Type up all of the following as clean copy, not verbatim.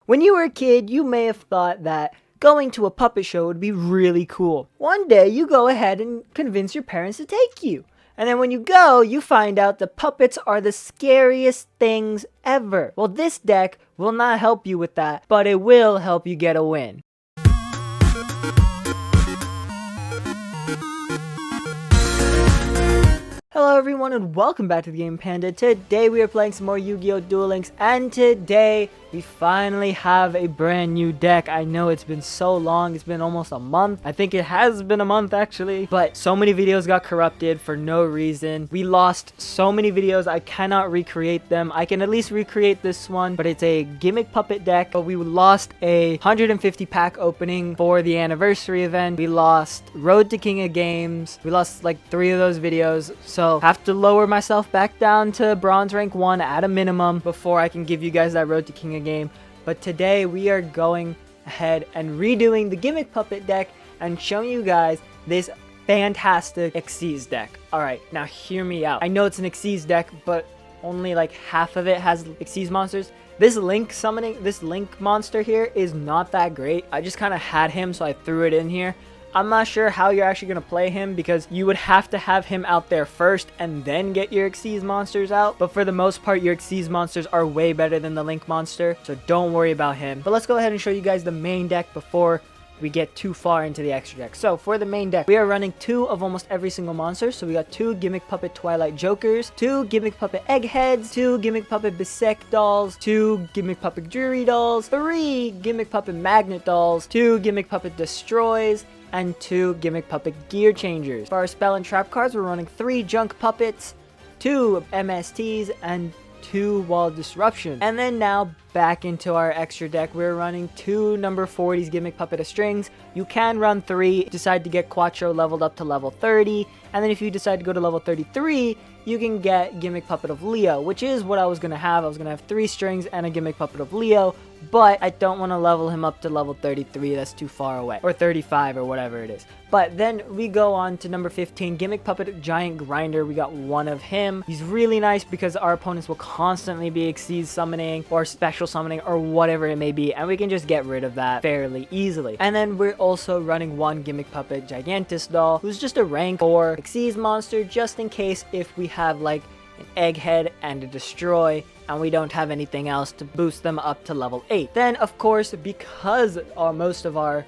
When you were a kid, you may have thought that going to a puppet show would be really cool. One day, you go ahead and convince your parents to take you. And then when you go, you find out the puppets are the scariest things ever. Well, this deck will not help you with that, but it will help you get a win. Hello everyone and welcome back to the Game Panda. Today we are playing some more Yu-Gi-Oh! Duel Links, and today we finally have a brand new deck. I know it's been so long, it's been almost a month. I think it has been a month actually, but so many videos got corrupted for no reason. We lost so many videos, I cannot recreate them. I can at least recreate this one, but it's a Gimmick puppet deck. But we lost a 150 pack opening for the anniversary event. We lost Road to King of Games. We lost like 3 of those videos, so have to lower myself back down to bronze rank 1 at a minimum before I can give you guys that Road to King of Game. But today we are going ahead and redoing the Gimmick puppet deck and showing you guys this fantastic Xyz deck. Alright, now hear me out. I know it's an Xyz deck, but only like half of it has Xyz monsters. This Link monster here is not that great. I just kind of had him, so I threw it in here. I'm not sure how you're actually going to play him, because you would have to have him out there first and then get your Xyz monsters out. But for the most part, your Xyz monsters are way better than the Link monster, so don't worry about him. But let's go ahead and show you guys the main deck before we get too far into the extra deck. So for the main deck, we are running 2 of almost every single monster. So we got 2 Gimmick Puppet Twilight Jokers, 2 Gimmick Puppet Eggheads, 2 Gimmick Puppet Bisect dolls, 2 Gimmick Puppet Jury dolls, 3 Gimmick Puppet Magnet dolls, 2 Gimmick Puppet Destroys, and 2 Gimmick Puppet Gear Changers. For our spell and trap cards, we're running 3 Junk Puppets, 2 MSTs, and 2 Wall Disruptions. And then now back into our extra deck, we're running 2 number 40s Gimmick Puppet of Strings. You can run 3, decide to get Quattro leveled up to level 30, and then if you decide to go to level 33, you can get Gimmick Puppet of Leo, which is what I was going to have. I was going to have 3 strings and a Gimmick Puppet of Leo, but I don't want to level him up to level 33, that's too far away, or 35 or whatever it is. But then we go on to number 15, Gimmick Puppet Giant Grinder. We got 1 of him. He's really nice because our opponents will constantly be Xyz summoning or special summoning or whatever it may be, and we can just get rid of that fairly easily. And then we're also running 1 Gimmick Puppet Gigantus doll, who's just a rank 4 Xyz monster, just in case if we have like an Egghead and a Destroy and we don't have anything else to boost them up to level 8. Then of course, because most of our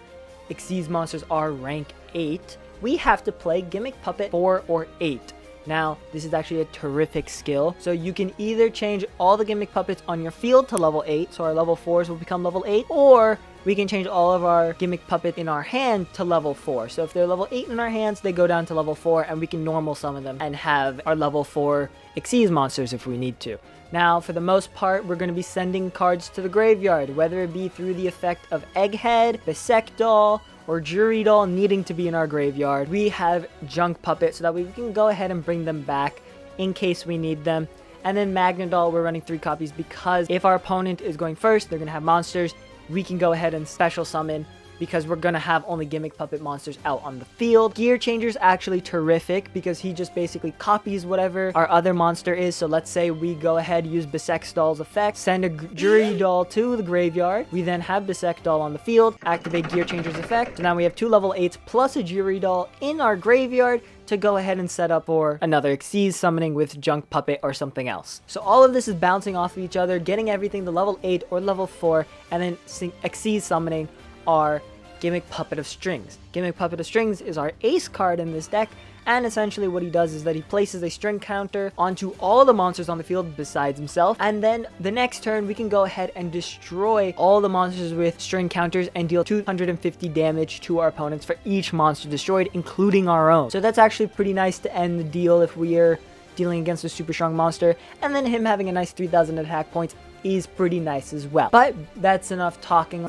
Xyz monsters are rank 8, we have to play Gimmick Puppet 4 or 8. Now, this is actually a terrific skill. So you can either change all the Gimmick Puppets on your field to level 8, so our level 4s will become level 8, or we can change all of our Gimmick Puppet in our hand to level 4. So if they're level 8 in our hands, they go down to level 4, and we can normal summon them and have our level 4 Xyz monsters if we need to. Now, for the most part, we're going to be sending cards to the graveyard, whether it be through the effect of Egghead, Bisect doll, or Jury doll needing to be in our graveyard. We have Junk Puppet so that we can go ahead and bring them back in case we need them. And then Magnet doll, we're running 3 copies because if our opponent is going first, they're going to have monsters. We can go ahead and special summon because we're going to have only Gimmick Puppet monsters out on the field. Gear Changer's actually terrific because he just basically copies whatever our other monster is. So let's say we go ahead, use Bisect doll's effect, send a Jury doll to the graveyard. We then have Bisect doll on the field, activate Gear Changer's effect. So now we have 2 level 8s plus a Jury doll in our graveyard to go ahead and set up for another Xyz summoning with Junk Puppet or something else. So all of this is bouncing off of each other, getting everything to level 8 or level 4, and then Xyz summoning our Gimmick Puppet of Strings. Gimmick Puppet of Strings is our ace card in this deck, and essentially what he does is that he places a string counter onto all the monsters on the field besides himself, and then the next turn we can go ahead and destroy all the monsters with string counters and deal 250 damage to our opponents for each monster destroyed, including our own. So that's actually pretty nice to end the deal if we are dealing against a super strong monster, and then him having a nice 3000 attack points is pretty nice as well. But that's enough talking.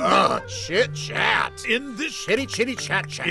Chit chat in this chitty chat chat.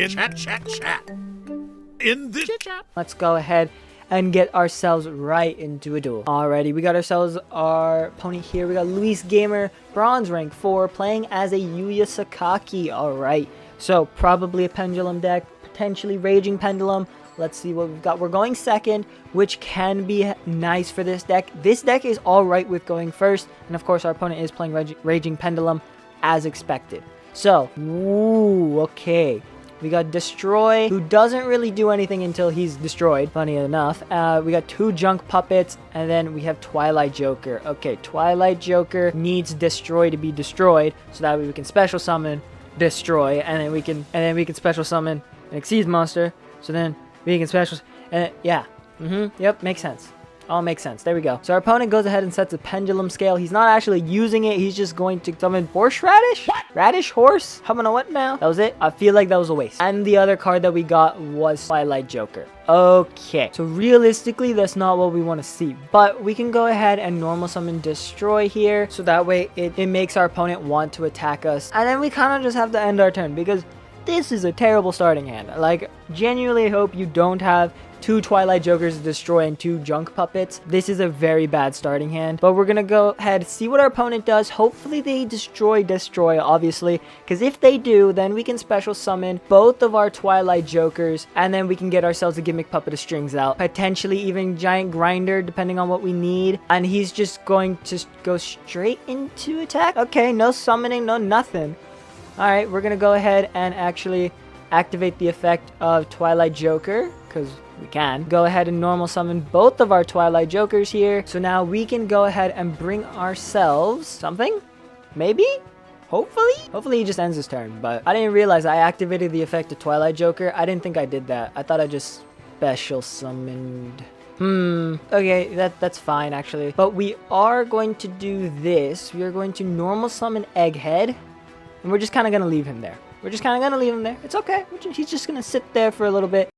In this chat. Let's go ahead and get ourselves right into a duel. Alrighty, we got ourselves our pony here. We got Luis Gamer, bronze rank 4, playing as a Yuya Sakaki. Alright, so probably a pendulum deck, potentially Raging Pendulum. Let's see what we've got. We're going second, which can be nice for this deck. This deck is alright with going first, and of course our opponent is playing Raging Pendulum. as expected. So, ooh, okay. We got Destroy, who doesn't really do anything until he's destroyed, funny enough. We got 2 Junk Puppets, and then we have Twilight Joker. Okay, Twilight Joker needs Destroy to be destroyed, so that way we can special summon Destroy, and then we can special summon an Exceed monster, so then we can special, and yeah, yep, makes sense. All makes sense. There we go. So our opponent goes ahead and sets a pendulum scale. He's not actually using it. He's just going to summon horseradish? What? Radish horse? How about what now? That was it? I feel like that was a waste. And the other card that we got was Twilight Joker. Okay. So realistically, that's not what we want to see. But we can go ahead and normal summon Destroy here. So that way it makes our opponent want to attack us. And then we kind of just have to end our turn because this is a terrible starting hand. Like, genuinely hope you don't have 2 Twilight Jokers to destroy and 2 Junk Puppets. This is a very bad starting hand. But we're gonna go ahead, see what our opponent does. Hopefully they destroy, obviously. Because if they do, then we can special summon both of our Twilight Jokers. And then we can get ourselves a Gimmick Puppet of Strings out. Potentially even Giant Grinder, depending on what we need. And he's just going to go straight into attack. Okay, no summoning, no nothing. Alright, we're gonna go ahead and actually activate the effect of Twilight Joker. Because we can go ahead and normal summon both of our Twilight Jokers here. So now we can go ahead and bring ourselves something. Maybe? Hopefully he just ends his turn. But I didn't realize I activated the effect of Twilight Joker. I didn't think I did that. I thought I just special summoned. Okay, that's fine actually. But we are going to do this. We are going to normal summon Egghead. And we're just kind of going to leave him there. It's okay. He's just going to sit there for a little bit.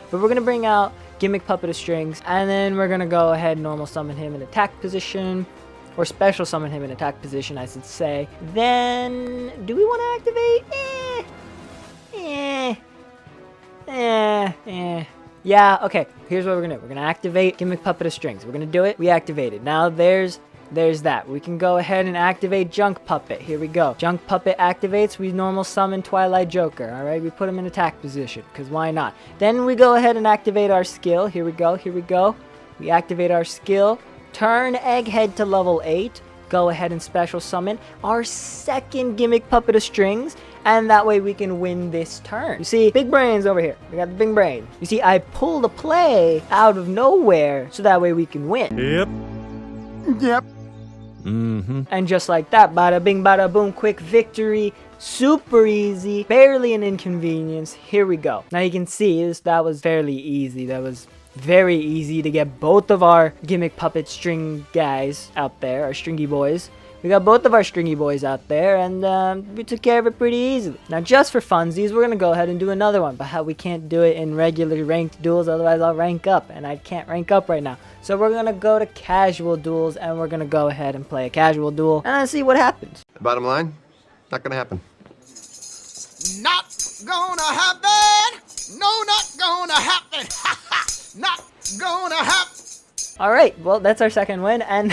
But we're going to bring out Gimmick Puppet of Strings, and then we're going to go ahead and normal summon him in attack position, or special summon him in attack position, I should say. Then, do we want to activate? Yeah, okay, here's what we're going to do. We're going to activate Gimmick Puppet of Strings. We're going to do it. We activate it. Now, there's that. We can go ahead and activate Junk Puppet. Here we go. Junk Puppet activates. We normal summon Twilight Joker. Alright, we put him in attack position, because why not? Then we go ahead and activate our skill. Here we go. We activate our skill. Turn Egghead to level 8. Go ahead and special summon our second Gimmick Puppet of Strings. And that way we can win this turn. You see, big brains over here. We got the big brain. You see, I pulled a play out of nowhere, so that way we can win. Yep. And just like that, bada bing, bada boom, quick victory, super easy, barely an inconvenience. Here we go. Now you can see that was fairly easy. That was very easy to get both of our Gimmick Puppet string guys out there, our stringy boys. We got both of our stringy boys out there, and we took care of it pretty easily. Now, just for funsies, we're going to go ahead and do another one, but how we can't do it in regular ranked duels, otherwise I'll rank up, and I can't rank up right now. So we're going to go to casual duels, and we're going to go ahead and play a casual duel, and see what happens. Bottom line, not gonna happen. Not gonna happen. No, not gonna happen. Not gonna happen. Alright, well, that's our second win, and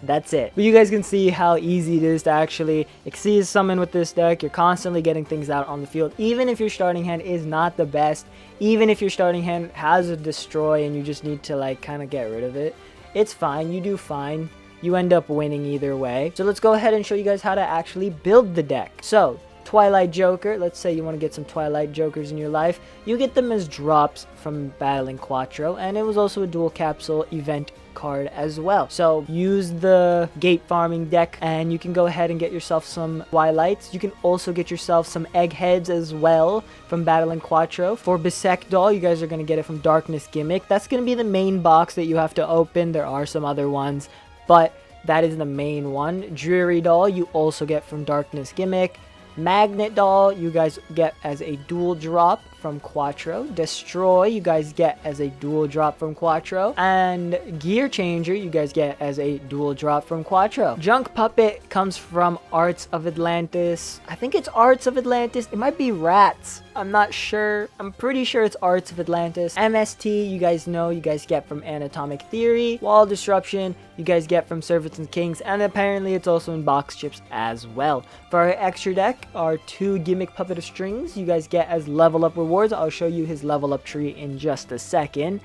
that's it. But you guys can see how easy it is to actually exceed summon with this deck. You're constantly getting things out on the field. Even if your starting hand is not the best, even if your starting hand has a destroy and you just need to like kind of get rid of it, it's fine. You do fine. You end up winning either way. So let's go ahead and show you guys how to actually build the deck. So Twilight Joker, let's say you want to get some Twilight Jokers in your life. You get them as drops from battling Quattro, and it was also a dual capsule event card as well. So use the gate farming deck and you can go ahead and get yourself some Twilights. You can also get yourself some Eggheads as well from battling Quattro. For Bisect Doll, you guys are going to get it from Darkness Gimmick. That's going to be the main box that you have to open. There are some other ones, but that is the main one. Dreary Doll, you also get from Darkness Gimmick. Magnet Doll, you guys get as a dual drop from Quattro. Destroy, you guys get as a dual drop from Quattro. And Gear Changer, you guys get as a dual drop from Quattro. Junk Puppet comes from Arts of Atlantis. I think it's Arts of Atlantis. It might be Rats. I'm not sure. I'm pretty sure it's Arts of Atlantis. MST, you guys know, you guys get from Anatomic Theory. Wall Disruption, you guys get from Servants and Kings. And apparently it's also in box chips as well. For our extra deck, our 2 Gimmick Puppet of Strings, you guys get as Level Up rewards. I'll show you his level up tree in just a second.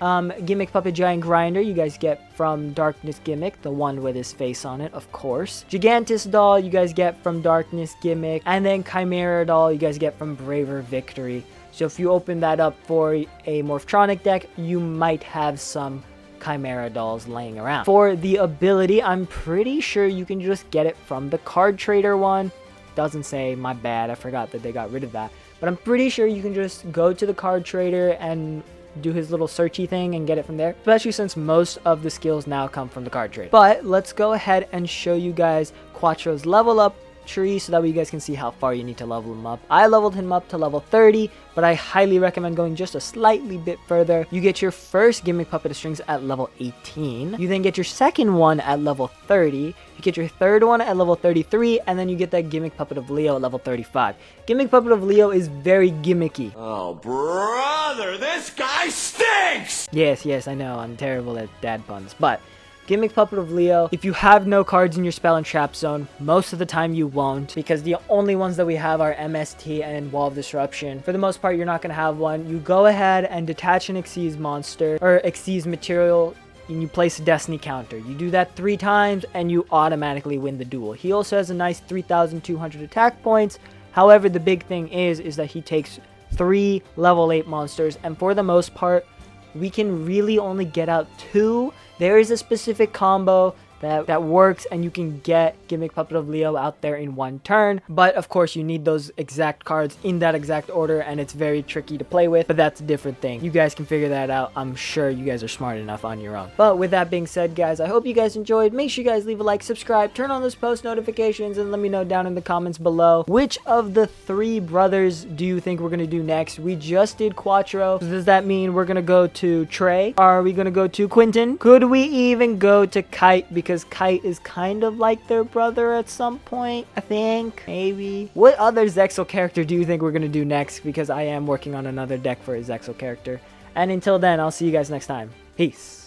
Gimmick Puppet Giant Grinder you guys get from Darkness Gimmick, the one with his face on it, of course. Gigantus Doll you guys get from Darkness Gimmick, and then Chimera Doll you guys get from Braver Victory. So if you open that up for a Morphtronic deck, you might have some Chimera Dolls laying around. For the ability, I'm pretty sure you can just get it from the Card Trader one. Doesn't say, my bad, I forgot that they got rid of that. But I'm pretty sure you can just go to the Card Trader and do his little searchy thing and get it from there, especially since most of the skills now come from the Card Trader. But let's go ahead and show you guys Quattro's level up tree so that way you guys can see how far you need to level him up. I leveled him up to level 30, but I highly recommend going just a slightly bit further. You get your first Gimmick Puppet of Strings at level 18. You then get your second one at level 30. You get your third one at level 33, and then you get that Gimmick Puppet of Leo at level 35. Gimmick Puppet of Leo is very gimmicky. Oh, brother, this guy stinks! Yes, I know, I'm terrible at dad puns, but Gimmick Puppet of Leo, if you have no cards in your spell and trap zone, most of the time you won't, because the only ones that we have are MST and Wall of Disruption. For the most part, you're not going to have one. You go ahead and detach an Xyz monster, or Xyz material, and you place a Destiny counter. You do that 3 times, and you automatically win the duel. He also has a nice 3,200 attack points. However, the big thing is that he takes 3 level 8 monsters, and for the most part, we can really only get out 2. There is a specific combo that works, and you can get Gimmick Puppet of Leo out there in 1 turn. But of course, you need those exact cards in that exact order, and it's very tricky to play with, but that's a different thing. You guys can figure that out. I'm sure you guys are smart enough on your own. But with that being said, guys, I hope you guys enjoyed. Make sure you guys leave a like, subscribe, turn on those post notifications, and let me know down in the comments below which of the 3 brothers do you think we're going to do next. We just did Quattro. So does that mean we're going to go to Trey? Are we going to go to Quentin? Could we even go to Kite? Because Kite is kind of like their brother at some point, I think. Maybe. What other Zexal character do you think we're going to do next? Because I am working on another deck for a Zexal character. And until then, I'll see you guys next time. Peace.